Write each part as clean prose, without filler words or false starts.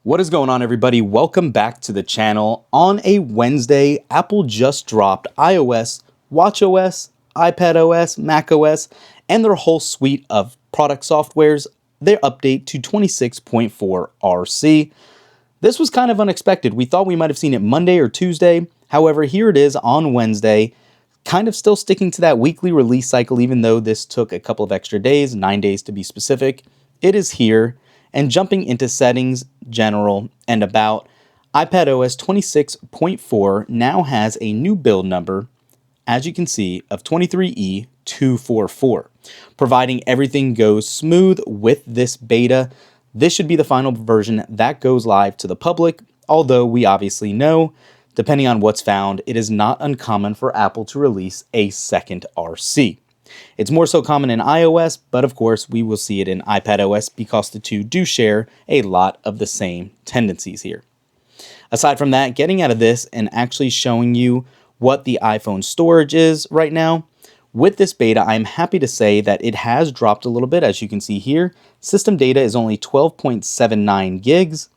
What is going on, everybody? Welcome back to the channel. On a Wednesday, Apple just dropped iOS, watchOS, iPadOS, macOS, and their whole suite of product softwares, their update to 26.4 RC. This was kind of unexpected. We thought we might have seen it Monday or Tuesday. However, here it is on Wednesday, kind of still sticking to that weekly release cycle, even though this took a couple of extra days, 9 days to be specific. It is here. And jumping into settings, general, and about, iPadOS 26.4 now has a new build number, as you can see, of 23E244. Providing everything goes smooth with this beta, this should be the final version that goes live to the public, although we obviously know, depending on what's found, it is not uncommon for Apple to release a second RC. It's more so common in iOS, but of course we will see it in iPadOS because the two do share a lot of the same tendencies here. Aside from that, getting out of this and actually showing you what the iPhone storage is right now, with this beta, I'm happy to say that it has dropped a little bit. As you can see here, system data is only 12.79 gigs,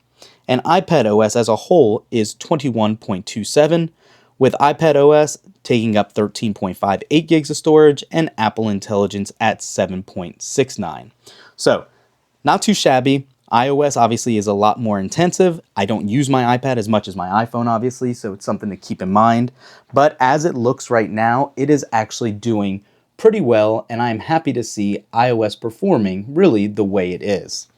and iPadOS as a whole is 21.27, with iPadOS taking up 13.58 gigs of storage and Apple Intelligence at 7.69. So, not too shabby. iOS obviously is a lot more intensive. I don't use my iPad as much as my iPhone, obviously, so it's something to keep in mind. But as it looks right now, it is actually doing pretty well, and I'm happy to see iOS performing really the way it is.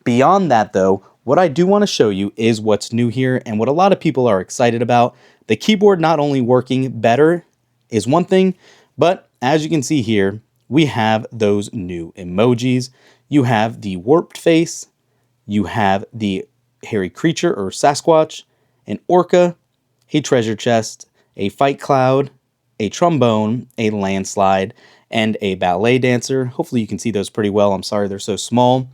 Beyond that, though, what I do want to show you is what's new here and what a lot of people are excited about. The keyboard not only working better is one thing, but as you can see here, we have those new emojis. You have the warped face, you have the hairy creature or Sasquatch, an orca, a treasure chest, a fight cloud, a trombone, a landslide, and a ballet dancer. Hopefully you can see those pretty well. I'm sorry they're so small.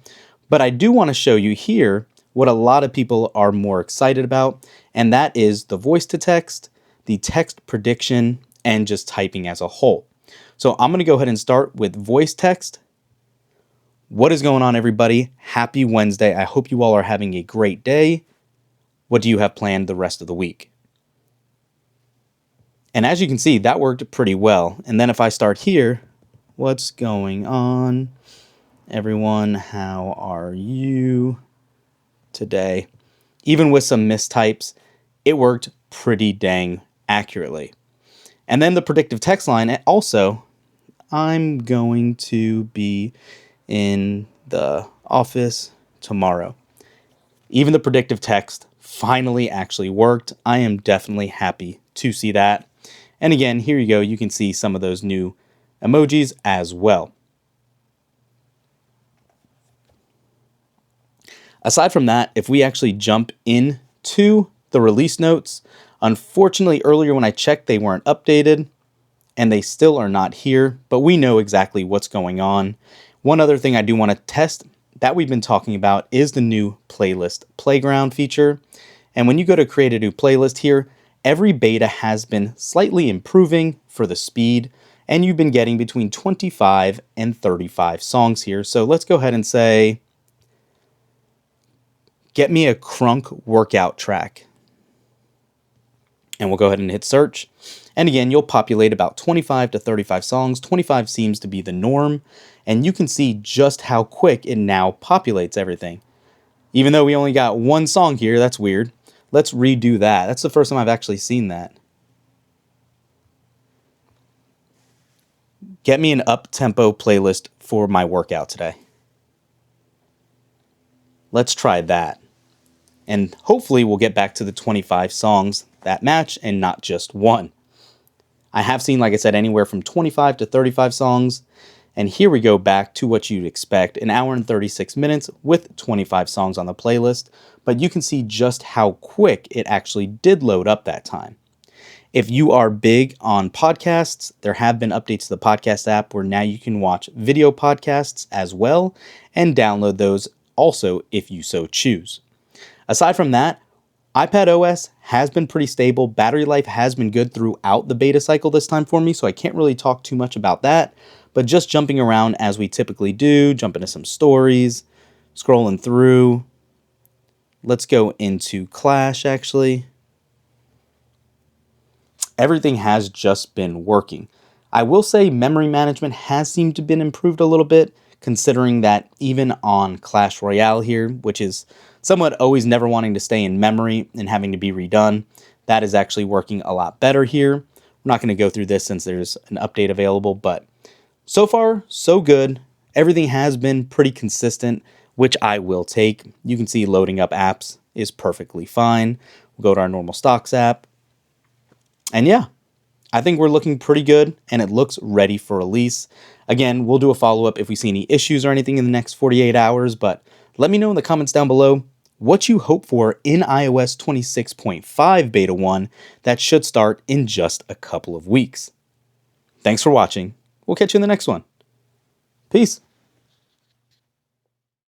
But I do want to show you here what a lot of people are more excited about, and that is the voice to text, the text prediction, and just typing as a whole. So I'm going to go ahead and start with voice text. What is going on, everybody? Happy Wednesday. I hope you all are having a great day. What do you have planned the rest of the week? And as you can see, that worked pretty well. And then if I start here, what's going on? Everyone, how are you today? Even with some mistypes, it worked pretty dang accurately. And then the predictive text line also, I'm going to be in the office tomorrow. Even the predictive text finally actually worked. I am definitely happy to see that. And again, here you go. You can see some of those new emojis as well. Aside from that, if we actually jump into the release notes, unfortunately earlier when I checked they weren't updated and they still are not here, but we know exactly what's going on. One other thing I do want to test that we've been talking about is the new playlist playground feature. And when you go to create a new playlist here, every beta has been slightly improving for the speed, and you've been getting between 25 and 35 songs here. So let's go ahead and say, get me a crunk workout track. And we'll go ahead and hit search. And again, you'll populate about 25 to 35 songs. 25 seems to be the norm. And you can see just how quick it now populates everything. Even though we only got one song here, that's weird. Let's redo that. That's the first time I've actually seen that. Get me an up-tempo playlist for my workout today. Let's try that. And hopefully we'll get back to the 25 songs that match and not just one. I have seen, like I said, anywhere from 25 to 35 songs. And here we go back to what you'd expect, an hour and 36 minutes with 25 songs on the playlist. But you can see just how quick it actually did load up that time. If you are big on podcasts, there have been updates to the podcast app where now you can watch video podcasts as well and download those also if you so choose. Aside from that, iPadOS has been pretty stable. Battery life has been good throughout the beta cycle this time for me, so I can't really talk too much about that. But just jumping around as we typically do, jump into some stories, scrolling through, Let's go into Clash actually. Everything has just been working. I will say memory management has seemed to been improved a little bit, considering that even on Clash Royale here, which is somewhat always never wanting to stay in memory and having to be redone, that is actually working a lot better here. I'm not going to go through this since there's an update available, but so far, so good. Everything has been pretty consistent, which I will take. You can see loading up apps is perfectly fine. We'll go to our normal stocks app. And yeah, I think we're looking pretty good and it looks ready for release. Again, we'll do a follow-up if we see any issues or anything in the next 48 hours, but let me know in the comments down below what you hope for in iOS 26.5 Beta 1 that should start in just a couple of weeks. Thanks for watching. We'll catch you in the next one. Peace.